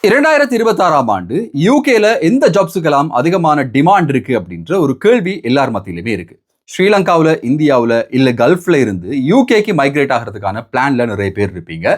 2026ஆம் ஆண்டு யூகேல எந்த ஜாப்ஸுக்கெல்லாம் அதிகமான டிமாண்ட் இருக்கு அப்படின்ற ஒரு கேள்வி எல்லார் மத்தியிலுமே இருக்கு. ஸ்ரீலங்காவில், இந்தியாவில் இல்ல கல்ஃப்ல இருந்து யூகேக்கு மைக்ரேட் ஆகிறதுக்கான பிளான்ல நிறைய பேர் இருப்பீங்க.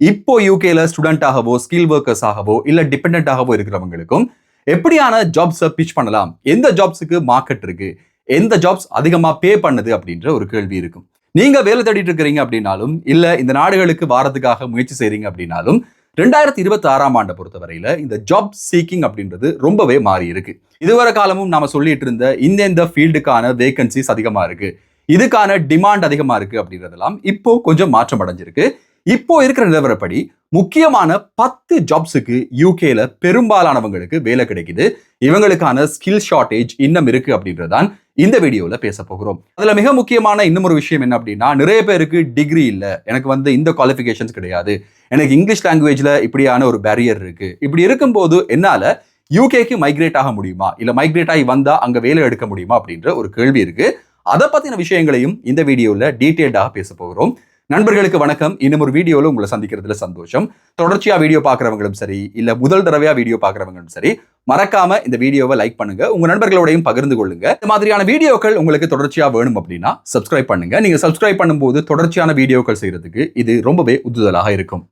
இப்போ யூகேல ஸ்டூடெண்டாகவோ, ஸ்கில் ஒர்க்கர்ஸ் ஆகவோ இல்ல டிபெண்ட் ஆகவோ இருக்கிறவங்களுக்கும் எப்படியான ஜாப்ஸை பிச் பண்ணலாம், எந்த ஜாப்ஸுக்கு மார்க்கெட் இருக்கு, எந்த ஜாப்ஸ் அதிகமா பே பண்ணுது அப்படின்ற ஒரு கேள்வி இருக்கும். நீங்க வேலை தேடிட்டு இருக்கிறீங்க அப்படின்னாலும் இல்ல இந்த நாடுகளுக்கு வாரத்துக்காக முயற்சி செய்றீங்க அப்படின்னாலும் 2026ஆம் ஆண்டை பொறுத்தவரையில இந்த ஜாப் சீக்கிங் அப்படின்றது ரொம்பவே மாறி இருக்கு. இதுவரை காலமும் நாம சொல்லிட்டு இருந்த இந்த ஃபீல்டுக்கான வேகன்சிஸ் அதிகமா இருக்கு, இதுக்கான டிமாண்ட் அதிகமா இருக்கு அப்படின்றதெல்லாம் இப்போ கொஞ்சம் மாற்றம் அடைஞ்சிருக்கு. இப்போ இருக்கிற நிலவரப்படி முக்கியமான 10 ஜாப்ஸுக்கு யூகேல பெரும்பாலானவங்களுக்கு வேலை கிடைக்குது. இவங்களுக்கான ஸ்கில் ஷார்டேஜ் இன்னும் இருக்கு அப்படின்றதான் இந்த வீடியோல பேச போகிறோம். அதுல மிக முக்கியமான இன்னும் ஒரு விஷயம் என்ன அப்படின்னா, நிறைய பேருக்கு டிகிரி இல்ல, எனக்கு இந்த குவாலிஃபிகேஷன்ஸ் கிடையாது, எனக்கு இங்கிலீஷ் லாங்குவேஜ்ல இப்படியான ஒரு பேரியர் இருக்கு. இப்படி இருக்கும்போது என்னால யூகேக்கு மைக்ரேட் ஆக முடியுமா, இல்ல மைக்ரேட் ஆகி வந்தா அங்க வேலை எடுக்க முடியுமா அப்படின்ற ஒரு கேள்வி இருக்கு. அதை பத்தின விஷயங்களையும் இந்த வீடியோல டீடைல்டாக பேச போகிறோம். நண்பர்களுக்கு வணக்கம். இன்னும் ஒரு வீடியோல உங்களை சந்திக்கிறதுல சந்தோஷம். தொடர்ச்சியா வீடியோ பாக்குறவங்களும் சரி, இல்ல முதல் தடவையா வீடியோ பாக்குறவங்களும் சரி, மறக்காம இந்த வீடியோவை லைக் பண்ணுங்க, உங்க நண்பர்களோடையும் பகிர்ந்து கொள்ளுங்க. இந்த மாதிரியான வீடியோக்கள் உங்களுக்கு தொடர்ச்சியா வேணும் அப்படின்னா சப்ஸ்கிரைப் பண்ணுங்க. நீங்க சப்ஸ்கிரைப் பண்ணும்போது தொடர்ச்சியான வீடியோக்கள் செய்யறதுக்கு இது ரொம்பவே உந்துதலாக இருக்கும்.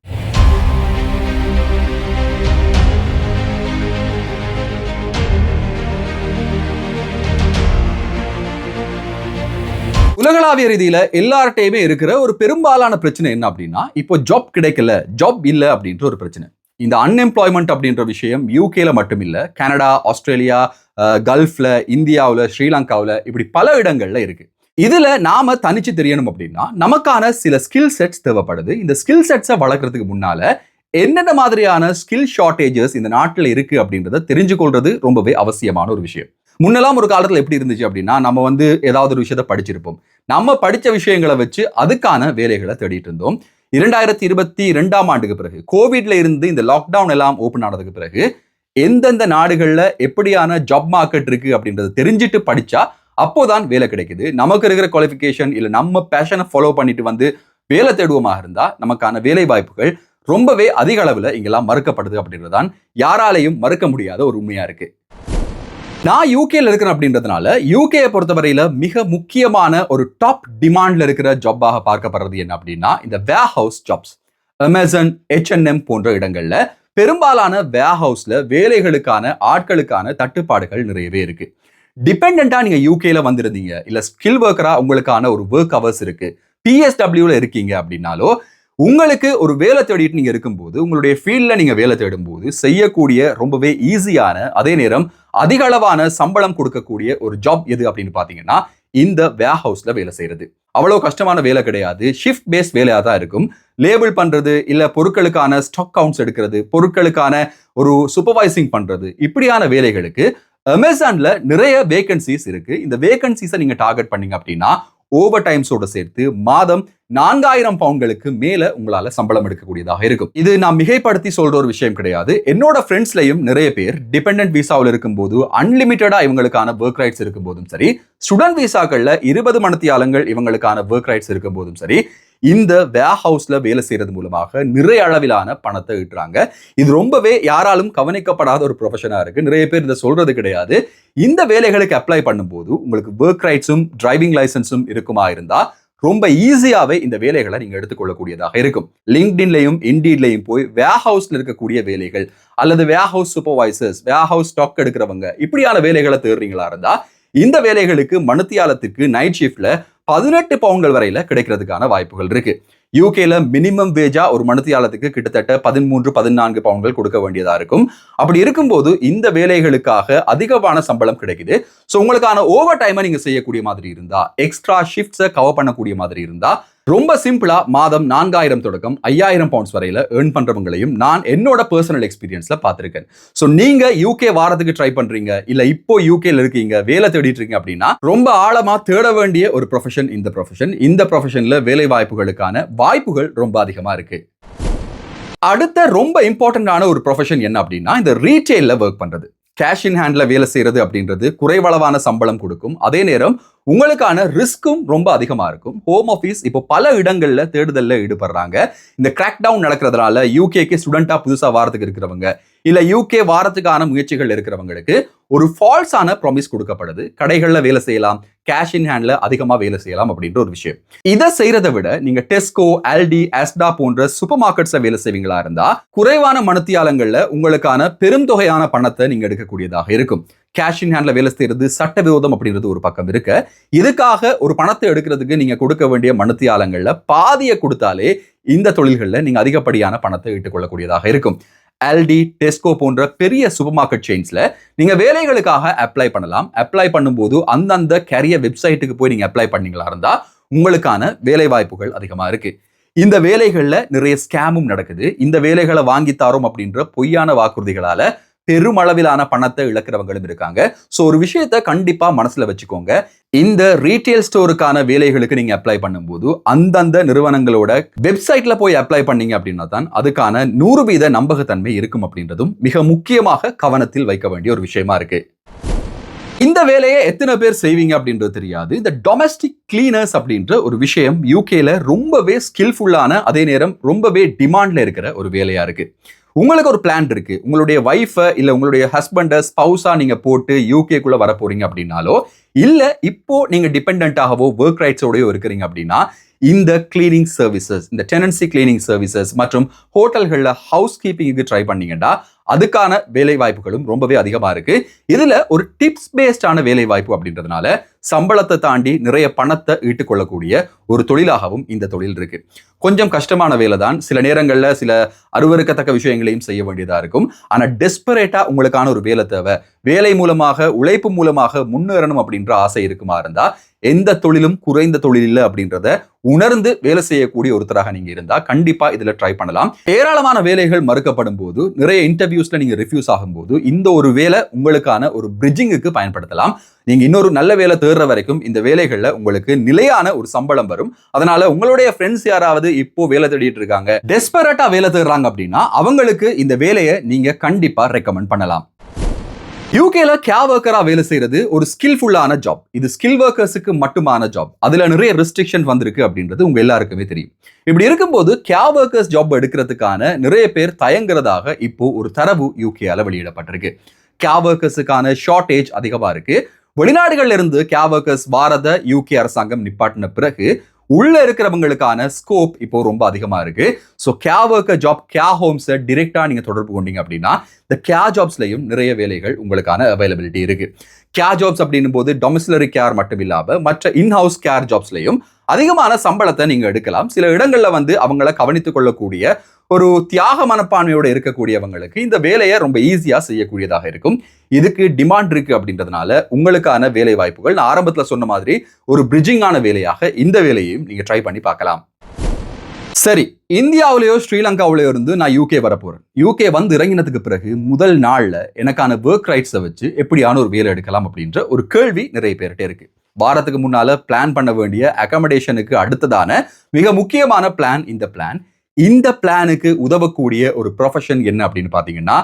உலகளாவிய ரீதியில எல்லார்ட்டையுமே இருக்கிற ஒரு பெரும்பாலான பிரச்சனை என்ன அப்படின்னா, இப்போ ஜாப் கிடைக்கல, ஜாப் இல்ல அப்படின்ற ஒரு பிரச்சனை. இந்த அன்எம்ப்ளாய்மெண்ட் அப்படின்ற விஷயம் யூகேல மட்டும் இல்ல, கனடா, ஆஸ்திரேலியா, கல்ஃப்ல, இந்தியாவில், ஸ்ரீலங்காவில் இப்படி பல இடங்கள்ல இருக்கு. இதுல நாம தனிச்சு தெரியணும் அப்படின்னா நமக்கான சில ஸ்கில் செட்ஸ் தேவைப்படுது. இந்த ஸ்கில் செட்ஸை வளர்க்கறதுக்கு முன்னால என்னென்ன மாதிரியான ஸ்கில் ஷார்டேஜஸ் இந்த நாட்டில் இருக்கு அப்படின்றத தெரிஞ்சு கொள்றது ரொம்பவே அவசியமான ஒரு விஷயம். முன்னெல்லாம் ஒரு காலத்துல எப்படி இருந்துச்சு அப்படின்னா, நம்ம ஏதாவது ஒரு விஷயத்த படிச்சிருப்போம், நம்ம படிச்ச விஷயங்களை வச்சு அதுக்கான வேலைகளை தேடிட்டு இருந்தோம். 2022ஆம் ஆண்டுக்கு பிறகு கோவிட்ல இருந்து இந்த லாக்டவுன் எல்லாம் ஓபன் ஆனதுக்கு பிறகு எந்தெந்த நாடுகள்ல எப்படியான ஜாப் மார்க்கெட் இருக்கு அப்படின்றத தெரிஞ்சுட்டு படிச்சா அப்போதான் வேலை கிடைக்குது. நமக்கு இருக்கிற குவாலிஃபிகேஷன் இல்ல நம்ம பேஷனை ஃபாலோ பண்ணிட்டு வேலை தேடுவோமாக இருந்தா நமக்கான வேலை வாய்ப்புகள் ரொம்பவே அதிக அளவுல இங்கெல்லாம் மறுக்கப்படுது அப்படின்றதான் யாராலையும் மறுக்க முடியாத ஒரு உண்மையா இருக்கு. நான் யூகேல இருக்கிறேன் அப்படின்றதுனால யூகேயை பொறுத்தவரையில மிக முக்கியமான ஒரு டாப் டிமாண்ட்ல இருக்கிற ஜாப்பாக பார்க்கப்படுறது என்ன அப்படின்னா, இந்த வேர் ஹவுஸ் ஜாப்ஸ். அமேசான், H&M போன்ற இடங்கள்ல பெரும்பாலான வேர் ஹவுஸ்ல வேலைகளுக்கான ஆட்களுக்கான தட்டுப்பாடுகள் நிறையவே இருக்கு. டிபெண்டா நீங்க யூகேல வந்திருந்தீங்க, இல்ல ஸ்கில் ஒர்க்கரா உங்களுக்கான ஒரு ஒர்க் ஹவர்ஸ் இருக்கு, PSWல இருக்கீங்க அப்படின்னாலோ உங்களுக்கு ஒரு வேலை தேடிட்டு நீங்க இருக்கும்போது, உங்களுடைய ஃபீல்ட்ல நீங்க வேலை தேடும் போது செய்யக்கூடிய ரொம்பவே ஈஸியான, அதே நேரம் அதிக அளவான சம்பளம் கொடுக்கக்கூடிய ஒரு ஜாப் எது அப்படின்னு பாத்தீங்கன்னா இந்த வேர் ஹவுஸ்ல வேலை செய்யறது. அவ்வளவு கஷ்டமான வேலை கிடையாது, ஷிஃப்ட் பேஸ்ட் வேலையா தான் இருக்கும். லேபிள் பண்றது, இல்ல பொருட்களுக்கான ஸ்டாக் கவுண்ட்ஸ் எடுக்கிறது, பொருட்களுக்கான ஒரு சூப்பர்வைசிங் பண்றது, இப்படியான வேலைகளுக்கு அமேசான்ல நிறைய வேகன்சிஸ் இருக்கு. இந்த வேகன்சிஸை நீங்க டார்கெட் பண்ணீங்க அப்படின்னா ஓவர் டைம்ஸோட சேர்த்து மாதம் 4000 பவுண்ட்களுக்கு மேல உங்களால சம்பளம் எடுக்கக்கூடியதாக இருக்கும். இது நான் மிகைப்படுத்தி சொல்ற ஒரு விஷயம் கிடையாது. என்னோட ஃப்ரெண்ட்ஸ்லயும் நிறைய பேர் டிபெண்டன்ட் விசாவில் இருக்கும்போது அன்லிமிட்டடா இவங்களுக்கான ஒர்க் ரைட்ஸ் இருக்கும் போதும் சரி, ஸ்டூடெண்ட் விசாக்கள்ல 20 மணித்தியாலங்கள் இவங்களுக்கான ஒர்க் ரைட்ஸ் இருக்கும் போதும் சரி, இந்த வேர் ஹவுஸ்ல வேலை செய்யறது மூலமாக நிறைய அளவிலான பணத்தை ஈட்டுறாங்க. இது ரொம்பவே யாராலும் கவனிக்கப்படாத ஒரு ப்ரொஃபஷனா இருக்கு. நிறைய பேர் இதை சொல்றது கிடையாது. இந்த வேலைகளுக்கு அப்ளை பண்ணும்போது உங்களுக்கு ஒர்க் ரைட்ஸும் டிரைவிங் லைசன்ஸும் இருக்குமா இருந்தா ரொம்ப ஈஸியாவே இந்த வேலைகளை நீங்க எடுத்துக்கொள்ளக்கூடியதாக இருக்கும். லிங்க்டின்லையும் இண்டீட்லையும் போய் வேர் ஹவுஸ்ல இருக்கக்கூடிய வேலைகள் அல்லது வேர் ஹவுஸ் சூப்பர்வைசர்ஸ், வேர் ஹவுஸ் ஸ்டாக் எடுக்கிறவங்க, இப்படியான வேலைகளை தேடுறீங்களா இருந்தா இந்த வேலைகளுக்கு மணித்தியாலத்துக்கு நைட் ஷிஃப்ட்ல 18 பவுண்ட்கள் வரையில கிடைக்கிறதுக்கான வாய்ப்புகள் இருக்கு. யூகேல மினிமம் வேஜா ஒரு மணித்தியாலத்துக்கு கிட்டத்தட்ட 13-14 பவுண்ட்கள் கொடுக்க வேண்டியதா இருக்கும். அப்படி இருக்கும்போது இந்த வேலைகளுக்காக அதிகமான சம்பளம் கிடைக்குது. ஸோ உங்களுக்கான ஓவர் டைமை நீங்க செய்யக்கூடிய மாதிரி இருந்தா, எக்ஸ்ட்ரா ஷிஃப்ட்ஸை கவர் பண்ணக்கூடிய மாதிரி இருந்தா, ரொம்ப சிம்பிளா மாதம் 4000 தொடக்கம் 5000 பவுண்ட்ஸ் வரையில ஏர்ன் பண்றவங்களையும் நான் என்னோட பர்சனல் எக்ஸ்பீரியன்ஸ்ல பார்த்திருக்கேன். ஸோ நீங்க யூகே வாரத்துக்கு ட்ரை பண்றீங்க, இல்ல இப்போ யூகேல இருக்கீங்க, வேலை தேடிட்டு இருக்கீங்க அப்படின்னா ரொம்ப ஆழமா தேட வேண்டிய ஒரு ப்ரொஃபஷன் இந்த ப்ரொஃபஷன். இந்த ப்ரொஃபஷன்ல வேலை வாய்ப்புகளுக்கான வாய்ப்புகள் ரொம்ப அதிகமா இருக்கு. அடுத்த ரொம்ப இம்பார்ட்டன்டான ஒரு ப்ரொஃபஷன் என்ன அப்படின்னா இந்த ரீட்டைல்ல ஒர்க் பண்றது. கேஷ் இன் ஹேண்ட்ல வேலை செய்யறது அப்படின்றது குறைவளவான சம்பளம் கொடுக்கும், அதே நேரம் உங்களுக்கான ரிஸ்க்கும் ரொம்ப அதிகமா இருக்கும். ஹோம் ஆஃபீஸ் இப்போ பல இடங்கள்ல தேடுதல்ல ஈடுபடுறாங்க. இந்த கிராக் டவுன் நடக்கிறதுனால யூகேக்கு ஸ்டூடெண்டா புதுசா வாரத்துக்கு இருக்கிறவங்க, இல்ல யூகே வாரத்துக்கான முயற்சிகள் இருக்கிறவங்களுக்கு ஒரு ஃபால்ஸான ப்ராமிஸ் கொடுக்கப்படுது. கடைகள்ல வேலை செய்யலாம், கேஷ் இன் ஹேண்ட்ல அதிகமா வேலை செய்யலாம் அப்படின்ற ஒரு விஷயம். இதை செய்யறதை விட நீங்க டெஸ்கோ, ஆல்டி, அஸ்டா போன்ற சூப்பர் மார்க்கெட்ஸ்ல வேலை செய்வீங்களா இருந்தா குறைவான மணித்தியாலங்கள்ல உங்களுக்கான பெரும் தொகையான பணத்தை நீங்க எடுக்கக்கூடியதாக இருக்கும். கேஷ் இன் ஹேண்ட்ல வேலை செய்யறது சட்டவிரோதம் அப்படின்றது ஒரு பக்கம் இருக்க, இதுக்காக ஒரு பணத்தை எடுக்கிறதுக்கு நீங்க கொடுக்க வேண்டிய மணித்தியாலங்கள்ல பாதியை கொடுத்தாலே இந்த தொழில்கள்ல நீங்க அதிகப்படியான பணத்தை ஈட்டுக்கொள்ளக்கூடியதாக இருக்கும். ஆல்டி, டெஸ்கோ போன்ற பெரிய சூப்பர் மார்க்கெட் செயின்ஸ்ல நீங்க வேலைகளுக்காக அப்ளை பண்ணலாம். அப்ளை பண்ணும்போது அந்தந்த கேரியர் வெப்சைட்டுக்கு போய் நீங்க அப்ளை பண்ணீங்களா இருந்தா உங்களுக்கான வேலை வாய்ப்புகள் அதிகமா இருக்கு. இந்த வேலைகள்ல நிறைய ஸ்கேமும் நடக்குது. இந்த வேலைகளை வாங்கித்தாரோம் அப்படின்ற பொய்யான வாக்குறுதிகளால பெருமளவிலான பணத்தை இழக்கிறவங்களும் இருக்காங்க. ஸோ ஒரு விஷயத்த கண்டிப்பா மனசுல வச்சுக்கோங்க. இந்த ரீட்டைல் ஸ்டோருக்கான வேலைகளுக்கு நீங்க அப்ளை பண்ணும்போது அந்தந்த நிறுவனங்களோட வெப்சைட்ல போய் அப்ளை பண்ணீங்க அப்படின்னா தான் அதுக்கான 100% நம்பகத்தன்மை இருக்கும் அப்படின்றதும் மிக முக்கியமாக கவனத்தில் வைக்க வேண்டிய ஒரு விஷயமா இருக்கு. இந்த வேலையை எத்தனை பேர் செய்வீங்க அப்படின்றது தெரியாது. இந்த டொமஸ்டிக் கிளீனர்ஸ் அப்படின்ற ஒரு விஷயம் யூகேல ரொம்பவே ஸ்கில்ஃபுல்லான, அதே நேரம் ரொம்பவே டிமாண்ட்ல இருக்கிற ஒரு வேலையா இருக்கு. உங்களுக்கு ஒரு பிளான் இருக்கு, உங்களுடைய வைஃபை இல்ல உங்களுடைய ஹஸ்பண்டை ஸ்பௌஸா நீங்க போட்டு யூகேக்குள்ள வர போறீங்க அப்படின்னாலோ, இல்ல இப்போ நீங்க டிபெண்டன்டாகவோ ஒர்க் ரைட்ஸோடயோ இருக்கிறீங்க அப்படின்னா இந்த கிளீனிங் சர்வீசஸ், இந்த டெனன்சி கிளீனிங் சர்வீசஸ் மற்றும் ஹோட்டல்கள்ல ஹவுஸ் கீப்பிங்க்கு ட்ரை பண்ணீங்கன்னா அதுக்கான வேலை வாய்ப்புகளும் ரொம்பவே அதிகமா இருக்கு. இதுல ஒரு டிப்ஸ் பேஸ்டான வேலை வாய்ப்பு அப்படின்றதுனால சம்பளத்தை தாண்டி நிறைய பணத்தை ஈட்டுக்கொள்ளக்கூடிய ஒரு தொழிலாகவும் இந்த தொழில் இருக்கு. கொஞ்சம் கஷ்டமான வேலை தான், சில நேரங்கள்ல சில அருவருக்கத்தக்க விஷயங்களையும் செய்ய வேண்டியதா இருக்கும். ஆனா டெஸ்பரேட்டா உங்களுக்கான ஒரு வேலை தேவை, வேலை மூலமாக உழைப்பு மூலமாக முன்னேறணும் அப்படின்ற ஆசை இருக்குமா இருந்தா எந்த தொழிலும் குறைந்த தொழில் இல்லை அப்படின்றத உணர்ந்து வேலை செய்யக்கூடிய ஒருத்தராக நீங்க இருந்தா கண்டிப்பா இதுல ட்ரை பண்ணலாம். ஏராளமான வேலைகள் மறுக்கப்படும் போது, நிறைய இன்டர்வியூஸ்ல நீங்க ரிஃப்யூஸ் ஆகும்போது இந்த ஒரு வேலை உங்களுக்கான ஒரு பிரிட்ஜிங்குக்கு பயன்படுத்தலாம். நீங்க இன்னொரு நல்ல வேலை தேடுற வரைக்கும் இந்த வேலைகள்ல உங்களுக்கு நிலையான ஒரு சம்பளம் வரும். அதனால உங்களுடைய ஃப்ரெண்ட்ஸ் யாராவது இப்போ வேலை தேடிட்டு இருக்காங்க, டெஸ்பரேட்டா வேலை தேடுறாங்க அப்படின்னா அவங்களுக்கு இந்த வேலையை நீங்க கண்டிப்பா ரெக்கமெண்ட் பண்ணலாம். யூகேல கேர் ஒர்க்கரா வேலை செய்யறது ஒரு ஸ்கில்ஃபுல்லான ஜாப். இது ஸ்கில் ஒர்க்கர்ஸுக்கு மட்டுமான ஜாப். அதுல நிறைய ரெஸ்ட்ரிக்ஷன் வந்திருக்கு அப்படின்றது உங்க எல்லாருக்குமே தெரியும். இப்படி இருக்கும்போது கேர் ஒர்க்கர்ஸ் ஜாப் எடுக்கிறதுக்கான நிறைய பேர் தயங்குறதாக இப்போ ஒரு தரவு யூகேல வெளியிடப்பட்டிருக்கு. கேர் ஒர்க்கர்ஸுக்கான ஷார்டேஜ் அதிகமா இருக்கு. வெளிநாடுகள்ல இருந்து கேர் ஒர்க்கர்ஸ் வாரத யூகே அரசாங்கம் நிப்பாட்டின பிறகு உள்ள இருக்கிறவங்களுக்கான ஸ்கோப் இப்போ ரொம்ப அதிகமா இருக்கு. So care worker job, care ஹோம்ஸை டிரெக்டா நீங்க தொடர்பு கொண்டீங்க அப்படின்னா இந்த கேர் ஜாப்ஸ்லையும் நிறைய வேலைகள் உங்களுக்கான அவைலபிலிட்டி இருக்கு. கேர் ஜாப்ஸ் அப்படின்னும் போது டொமிசிலரி கேர் மட்டும் இல்லாம மற்ற இன்ஹவுஸ் கேர் ஜாப்ஸ்லையும் அதிகமான சம்பளத்தை நீங்க எடுக்கலாம். சில இடங்கள்ல அவங்கள கவனித்துக் கொள்ளக்கூடிய ஒரு தியாக மனப்பான்மையோட இருக்கக்கூடியவங்களுக்கு இந்த வேலையை ரொம்ப ஈஸியா செய்யக்கூடியதாக இருக்கும். இதுக்கு டிமாண்ட் இருக்கு அப்படின்றதுனால உங்களுக்கான வேலை வாய்ப்புகள் நான் ஆரம்பத்துல சொன்ன மாதிரி ஒரு பிரிட்ஜிங்கான வேலையாக இந்த வேலையையும் நீங்க ட்ரை பண்ணி பார்க்கலாம். சரி, இந்தியாவிலேயோ ஸ்ரீலங்காவிலேயோ இருந்து நான் யூகே வரப்போறேன். யூகே வந்து இறங்கினதுக்கு பிறகு முதல் நாள்ல எனக்கான ஒர்க் ரைட்ஸை வச்சு எப்படியான ஒரு வேலை எடுக்கலாம் அப்படின்ற ஒரு கேள்வி நிறைய பேர்கிட்ட இருக்கு. வாரத்துக்கு முன்னால பிளான் பண்ண வேண்டிய அகாமடேஷனுக்கு அடுத்ததான மிக முக்கியமான பிளான் இந்த பிளான். இந்த பிளானுக்கு உதவக்கூடிய ஒரு ப்ரொஃபஷன் என்ன அப்படின்னு பாத்தீங்கன்னா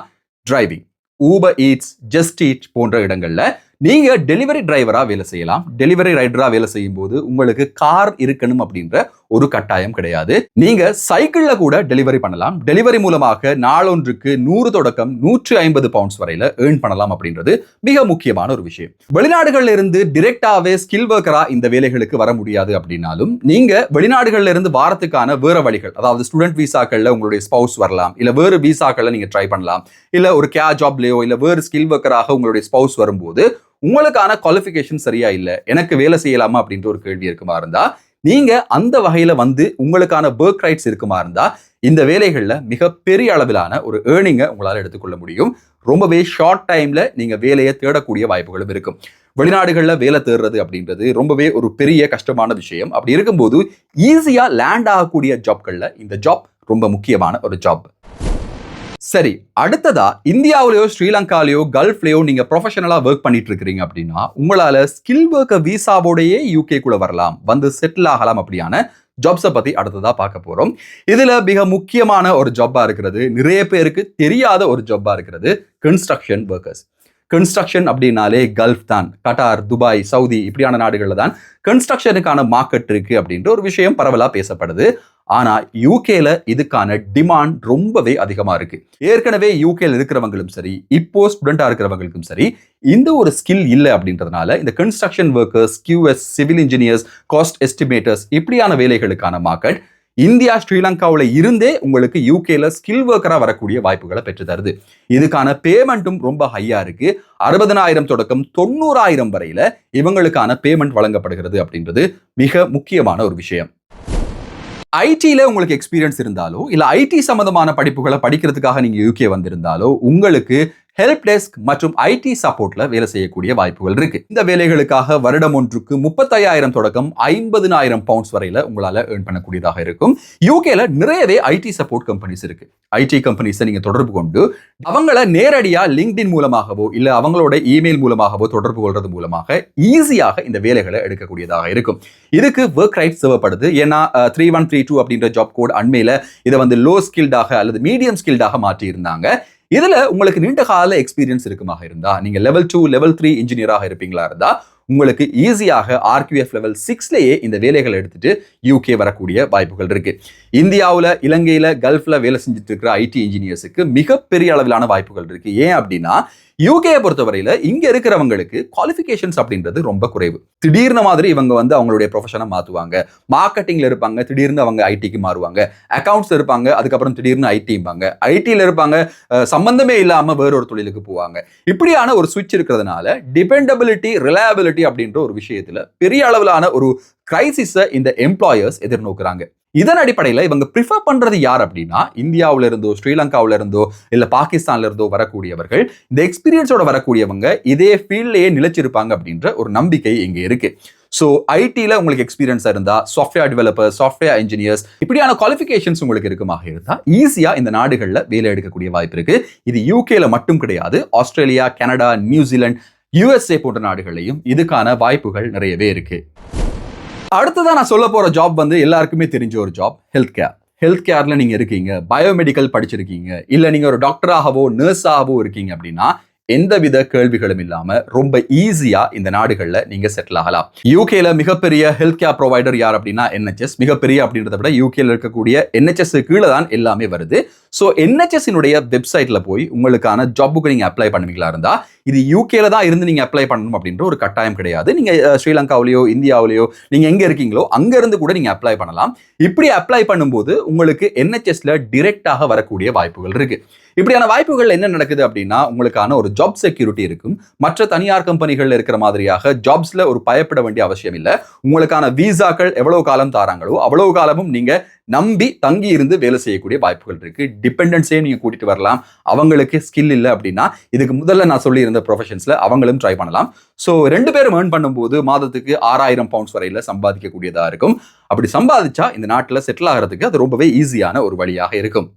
driving. Uber eats, just eat போன்ற இடங்கள்ல நீங்க டெலிவரி டிரைவரா வேலை செய்யலாம். டெலிவரி ரைடரா வேலை செய்யும் போது உங்களுக்கு கார் இருக்கணும் அப்படின்ற ஒரு கட்டாயம் கிடையாது. நீங்க சைக்கிள்ல கூட டெலிவரி பண்ணலாம். டெலிவரி மூலமாக நாளொன்றுக்கு 100 தொடக்கம் 150 பவுண்ட்ஸ் வரையில ஏர்ன் பண்ணலாம் அப்படின்றது மிக முக்கியமான ஒரு விஷயம். வெளிநாடுகள்ல இருந்து டிரெக்டாவே ஸ்கில் ஒர்க்கரா இந்த வேலைகளுக்கு வர முடியாது அப்படின்னாலும் நீங்க வெளிநாடுகள்ல இருந்து வாரத்துக்கான வேற வழிகள், அதாவது ஸ்டூடெண்ட் விசாக்கள்ல உங்களுடைய ஸ்பௌஸ் வரலாம், இல்ல வேறு விசாக்கள்ல நீங்க ட்ரை பண்ணலாம், இல்ல ஒரு கேர் ஜாப்லயோ இல்ல வேறு ஸ்கில் ஒர்க்கராக உங்களுடைய ஸ்பௌஸ் வரும்போது உங்களுக்கான குவாலிஃபிகேஷன் சரியா இல்ல, எனக்கு வேலை செய்யலாமா அப்படின்ற ஒரு கேள்வி இருக்குமா இருந்தா நீங்க அந்த வகையில உங்களுக்கான ஒர்க் ரைட்ஸ் இருக்குமா இருந்தா இந்த வேலைகள்ல மிக பெரிய அளவிலான ஒரு ஏர்னிங்கை உங்களால எடுத்துக்கொள்ள முடியும். ரொம்பவே ஷார்ட் டைம்ல நீங்க வேலையை தேடக்கூடிய வாய்ப்புகளும் இருக்கும். வெளிநாடுகள்ல வேலை தேடுறது அப்படின்றது ரொம்பவே ஒரு பெரிய கஷ்டமான விஷயம். அப்படி இருக்கும்போது ஈஸியா லேண்ட் ஆகக்கூடிய ஜாப்கள்ல இந்த ஜாப் ரொம்ப முக்கியமான ஒரு ஜாப். சரி, அடுத்ததா இந்தியாவிலேயோ ஸ்ரீலங்காலேயோ கல்ஃப்லயோ நீங்க ப்ரொஃபஷனலா ஒர்க் பண்ணிட்டு இருக்கிறீங்க அப்படின்னா உங்களால ஸ்கில் ஒர்க்கர் விசாவோடையே யூகேக்குள்ள வரலாம், வந்து செட்டில் ஆகலாம் அப்படியான ஜாப்ஸை பத்தி அடுத்ததா பார்க்க போறோம். இதுல மிக முக்கியமான ஒரு ஜாப்பா இருக்கிறது, நிறைய பேருக்கு தெரியாத ஒரு ஜாப்பா இருக்கிறது கன்ஸ்ட்ரக்ஷன் ஒர்க்கர்ஸ். கன்ஸ்ட்ரக்ஷன் அப்படின்னாலே கல்ஃப் தான், கட்டார், துபாய், சவுதி இப்படியான நாடுகள்ல தான் கன்ஸ்ட்ரக்ஷனுக்கான மார்க்கெட் இருக்கு அப்படின்ற ஒரு விஷயம் பரவலா பேசப்படுது. ஆனா யூகேல இதுக்கான டிமாண்ட் ரொம்பவே அதிகமா இருக்கு. ஏற்கனவே யூகேல இருக்கிறவங்களும் சரி, இப்போ ஸ்டூடெண்டா இருக்கிறவங்களுக்கும் சரி, இந்த ஒரு ஸ்கில் இல்லை அப்படின்றதுனால இந்த construction workers, QS, civil engineers, cost estimators இப்படியான வேலைகளுக்கான மார்க்கெட் இந்தியா, ஸ்ரீலங்காவில் இருந்தே உங்களுக்கு யூகேல ஸ்கில் ஒர்க்கரா வரக்கூடிய வாய்ப்புகளை பெற்று தருது. இதுக்கான பேமெண்ட்டும் ரொம்ப ஹையா இருக்கு. 60,000 தொடக்கம் 90,000 வரையில இவங்களுக்கான பேமெண்ட் வழங்கப்படுகிறது அப்படின்றது மிக முக்கியமான ஒரு விஷயம். ஐடில உங்களுக்கு எக்ஸ்பீரியன்ஸ் இருந்தாலோ இல்ல ஐடி சம்பந்தமான படிப்புகளை படிக்கிறதுக்காக நீங்க யூகே வந்திருந்தாலோ உங்களுக்கு ஹெல்ப் டெஸ்க் மற்றும் ஐடி சப்போர்ட்ல வேலை செய்யக்கூடிய வாய்ப்புகள் இருக்கு. இந்த வேலைகளுக்காக வருடம் ஒன்றுக்கு 35,000 தொடக்கம் 50,000 பவுண்ட்ஸ் வரையில உங்களால ஏர்ன் பண்ணக்கூடியதாக இருக்கும். யூகேல நிறையவே ஐடி சப்போர்ட் கம்பெனிஸ் இருக்கு. ஐடி கம்பெனிஸை நீங்க தொடர்பு கொண்டு அவங்கள நேரடியா லிங்க்டின் மூலமாகவோ இல்ல அவங்களோட இமெயில் மூலமாகவோ தொடர்பு கொள்றது மூலமாக ஈஸியாக இந்த வேலைகளை எடுக்கக்கூடியதாக இருக்கும். இதுக்கு ஒர்க் ரைட்ஸ் தேவைப்படுது. ஏன்னா 3132 அப்படின்ற ஜாப் கோட் அண்மையில இதை வந்து லோ ஸ்கில்டாக அல்லது மீடியம் ஸ்கில்டாக மாற்றி இருந்தாங்க. இதுல உங்களுக்கு நீண்ட கால எக்ஸ்பீரியன்ஸ் இருக்குமாக இருந்தா, நீங்க லெவல் 2 லெவல் 3 இன்ஜினியராக இருப்பீங்களா இருந்தா உங்களுக்கு ஈஸியாக RQF லெவல் 6லயே இந்த வேலைகளை எடுத்துட்டு யூகே வரக்கூடிய வாய்ப்புகள் இருக்கு. இந்தியாவில், இலங்கையில, கல்ஃப்ல வேலை செஞ்சுட்டு இருக்கிற ஐடி இன்ஜினியர்ஸுக்கு மிகப்பெரிய அளவிலான வாய்ப்புகள் இருக்கு. ஏன் அப்படின்னா யூகேயை பொறுத்தவரையில இங்க இருக்கிறவங்களுக்கு குவாலிஃபிகேஷன்ஸ் அப்படின்றது ரொம்ப குறைவு. திடீர்னு மாதிரி இவங்க வந்து அவங்களுடைய ப்ரொஃபஷனை மாத்துவாங்க. மார்க்கெட்டிங்ல இருப்பாங்க, திடீர்னு அவங்க ஐடிக்கு மாறுவாங்க. அக்கௌண்ட்ஸ் இருப்பாங்க, அதுக்கப்புறம் திடீர்னு ஐடிம்பாங்க. ஐடியில் இருப்பாங்க, சம்பந்தமே இல்லாம வேறொரு தொழிலுக்கு போவாங்க. இப்படியான ஒரு சுவிட்ச் இருக்கிறதுனால டிபெண்டபிலிட்டி, ரிலையபிலிட்டி அப்படின்ற ஒரு விஷயத்துல பெரிய அளவிலான ஒரு கிரைசிஸை இந்த எம்ப்ளாயர்ஸ் எதிர்நோக்குறாங்க. இதன் அடிப்படையில் இவங்க ப்ரிஃபர் பண்றது யார் அப்படின்னா இந்தியாவில இருந்தோ, ஸ்ரீலங்காவில இருந்தோ இல்ல பாகிஸ்தான்ல இருந்தோ வரக்கூடியவர்கள். இந்த எக்ஸ்பீரியன்ஸோட வரக்கூடியவங்க இதே ஃபீல்ட்லயே நிலைச்சிருப்பாங்க அப்படின்ற ஒரு நம்பிக்கை இங்க இருக்கு. ஸோ ஐடியில் உங்களுக்கு எக்ஸ்பீரியன்ஸாக இருந்தால் சாஃப்ட்வேர் டெவலப்பர், சாஃப்ட்வேர் இன்ஜினியர்ஸ் இப்படியான குவாலிஃபிகேஷன்ஸ் உங்களுக்கு இருக்குமாக இருந்தால் ஈஸியாக இந்த நாடுகளில் வேலை எடுக்கக்கூடிய வாய்ப்பு இருக்கு. இது யூகேல மட்டும் கிடையாது, ஆஸ்திரேலியா, கனடா, நியூசிலாந்து, USA போன்ற நாடுகளையும் இதுக்கான வாய்ப்புகள் நிறையவே இருக்கு. அடுத்ததான் நான் சொல்ல போற ஜாப் வந்து எல்லாருக்குமே தெரிஞ்ச ஒரு ஜாப், ஹெல்த் கேர்ல நீங்க இருக்கீங்க, பயோமெடிக்கல் படிச்சிருக்கீங்க, இல்ல நீங்க ஒரு டாக்டராகவோ நர்ஸாகவோ இருக்கீங்க அப்படின்னா எந்தவித கேள்விகளும் இல்லாம ரொம்ப ஈஸியா இந்த நாடுகள்ல நீங்க செட்டில் ஆகலாம். யூகேல மிகப்பெரிய ஹெல்த் கேர் ப்ரொவைடர் யார் அப்படின்னா NHS. மிகப்பெரிய அப்படின்றத விட யூகேல இருக்கக்கூடிய NHS கீழே தான் எல்லாமே வருது. ஸோ NHS வெப்சைட்ல போய் உங்களுக்கான ஜாப்புக்கு நீங்க அப்ளை பண்ணுவீங்களா இருந்தா இது யூகேல தான் இருந்து நீங்க அப்ளை பண்ணணும் அப்படின்ற ஒரு கட்டாயம் கிடையாது. நீங்க ஸ்ரீலங்காவிலேயோ இந்தியாவிலேயோ நீங்க எங்க இருக்கீங்களோ அங்க இருந்து கூட நீங்க அப்ளை பண்ணலாம். இப்படி அப்ளை பண்ணும்போது உங்களுக்கு NHSல டிரெக்டாக வரக்கூடிய வாய்ப்புகள் இருக்கு. இப்படியான வாய்ப்புகள் என்ன நடக்குது அப்படின்னா உங்களுக்கான ஒரு ஜாப் செக்யூரிட்டி இருக்கும். மற்ற தனியார் கம்பெனிகள்ல இருக்கிற மாதிரியாக ஜாப்ஸ்ல ஒரு பயப்பட வேண்டிய அவசியம் இல்லை. உங்களுக்கான வீசாக்கள் எவ்வளவு காலம் தாராங்களோ அவ்வளவு காலமும் நீங்க நம்பி தங்கி இருந்து வேலை செய்யக்கூடிய வாய்ப்புகள் இருக்கு. டிபெண்டன்ஸே நீங்க கூட்டிட்டு வரலாம். அவங்களுக்கு ஸ்கில் இல்லை அப்படின்னா இதுக்கு முதல்ல நான் சொல்லி இருந்த ப்ரொஃபஷன்ஸ்ல அவங்களும் ட்ரை பண்ணலாம். ஸோ 2 பேரும் ஏர்ன் பண்ணும்போது மாதத்துக்கு 6,000 பவுண்ட்ஸ் வரையில சம்பாதிக்கக்கூடியதா இருக்கும். அப்படி சம்பாதிச்சா இந்த நாட்டில் செட்டில் ஆகிறதுக்கு அது ரொம்பவே ஈஸியான ஒரு வழியாக இருக்கும்.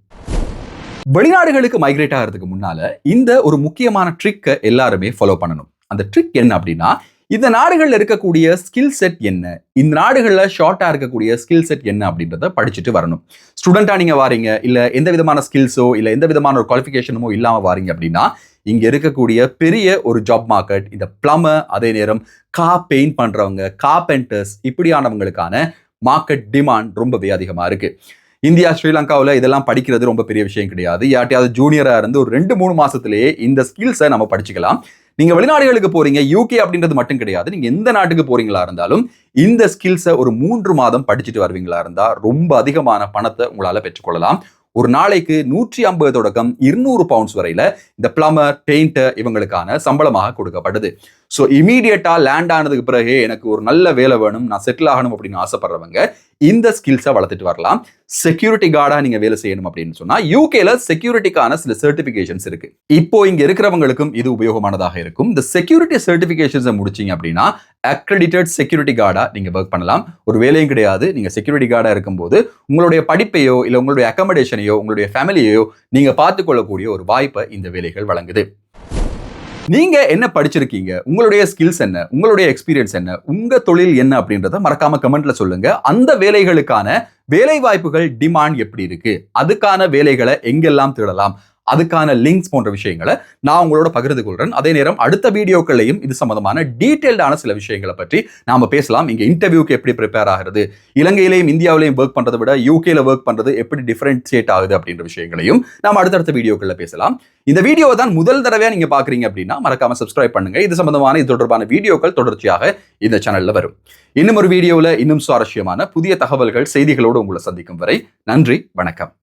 வெளிநாடுகளுக்கு மைக்ரேட் ஆகிறதுக்கு முன்னால இந்த ஒரு முக்கியமான ட்ரிக்கை எல்லாருமே ஃபாலோ பண்ணணும். அந்த ட்ரிக் என்ன அப்படின்னா இந்த நாடுகளில் இருக்கக்கூடிய ஸ்கில் செட் என்ன, இந்த நாடுகளில் ஷார்ட்டா இருக்கக்கூடிய ஸ்கில் செட் என்ன அப்படின்றத படிச்சுட்டு வரணும். ஸ்டூடெண்டா நீங்க வாரீங்க, இல்ல எந்த விதமான ஸ்கில்ஸோ இல்ல எந்த விதமான ஒரு குவாலிஃபிகேஷனோ இல்லாம வாரீங்க அப்படின்னா இங்க இருக்கக்கூடிய பெரிய ஒரு ஜாப் மார்க்கெட் இந்த பிளம்பர், அதே நேரம் கார் பெயிண்ட் பண்றவங்க, கார்பெண்டர்ஸ் இப்படியானவங்களுக்கான மார்க்கெட் டிமாண்ட் ரொம்பவே அதிகமா இருக்கு. இந்தியா, ஸ்ரீலங்காவில் இதெல்லாம் படிக்கிறது ரொம்ப பெரிய விஷயம் கிடையாது. யார்ட்டையாவது ஜூனியரா இருந்து ஒரு 2-3 மாசத்திலேயே இந்த ஸ்கில்ஸை நம்ம படிச்சுக்கலாம். நீங்க வெளிநாடுகளுக்கு போறீங்க, யூகே அப்படின்றது மட்டும் கிடையாது, நீங்க எந்த நாட்டுக்கு போறீங்களா இருந்தாலும் இந்த ஸ்கில்ஸை ஒரு 3 மாதம் படிச்சுட்டு வருவீங்களா இருந்தா ரொம்ப அதிகமான பணத்தை உங்களால பெற்றுக்கொள்ளலாம். ஒரு நாளைக்கு 150 தொடக்கம் 200 பவுண்ட்ஸ் வரையில இந்த பிளம்பர், பெயிண்டர் இவங்களுக்கான சம்பளமாக கொடுக்கப்படுது. ஸோ இமீடியட்டா லேண்ட் ஆனதுக்கு பிறகு எனக்கு ஒரு நல்ல வேலை வேணும், நான் செட்டில் ஆகணும் அப்படின்னு ஆசைப்படுறவங்க இந்த ஸ்கில்ஸை வளர்த்துட்டு வரலாம். செக்யூரிட்டி கார்டா நீங்க வேலை செய்யணும் அப்படின்னு சொன்னா யூகேல செக்யூரிட்டிக்கான சில சர்டிபிகேஷன்ஸ் இருக்கு. இப்போ இங்க இருக்கிறவங்களுக்கும் இது உபயோகமானதாக இருக்கும். இந்த செக்யூரிட்டி சர்டிபிகேஷன்ஸை முடிச்சீங்க அப்படின்னா அக்ரெடிட்டட் செக்யூரிட்டி கார்டா நீங்க ஒர்க் பண்ணலாம். ஒரு வேலையும் கிடையாது. நீங்க செக்யூரிட்டி கார்டா இருக்கும்போது உங்களுடைய படிப்பையோ இல்ல உங்களுடைய அக்கமடேஷனையோ உங்களுடைய ஃபேமிலியையோ நீங்க பார்த்துக்கொள்ளக்கூடிய ஒரு வாய்ப்பை இந்த வேலைகள் வழங்குது. நீங்க என்ன படிச்சிருக்கீங்க, உங்களுடைய ஸ்கில்ஸ் என்ன, உங்களுடைய எக்ஸ்பீரியன்ஸ் என்ன, உங்க தொழில் என்ன அப்படின்றத மறக்காம கமெண்ட்ல சொல்லுங்க. அந்த வேலைகளுக்கான வேலை வாய்ப்புகள் டிமாண்ட் எப்படி இருக்கு, அதுக்கான வேலைகளை எங்கெல்லாம் தேடலாம், அதுக்கான லிங்க்ஸ் போன்ற விஷயங்களை நான் உங்களோட பகிர்ந்து கொள்றேன். அதே நேரம் அடுத்த வீடியோக்களையும் இது சம்பந்தமான டீடைல்டான சில விஷயங்களை பற்றி நாம பேசலாம். இங்க இன்டர்வியூக்கு எப்படி ப்ரிப்பேர் ஆகிறது, இலங்கையிலையும் இந்தியாவிலையும் ஒர்க் பண்றதை விட யூகேல ஒர்க் பண்றது எப்படி டிஃபரன்ஷியேட் ஆகுது அப்படின்ற விஷயங்களையும் நாம அடுத்தடுத்த வீடியோக்கள்ல பேசலாம். இந்த வீடியோவை தான் முதல் தடவையா நீங்க பாக்குறீங்க அப்படின்னா மறக்காம சப்ஸ்கிரைப் பண்ணுங்க. இது சம்பந்தமான இது தொடர்பான வீடியோக்கள் தொடர்ச்சியாக இந்த சேனல்ல வரும். இன்னும் ஒரு வீடியோவில் இன்னும் சுவாரஸ்யமான புதிய தகவல்கள் செய்திகளோடு உங்களை சந்திக்கும் வரை நன்றி, வணக்கம்.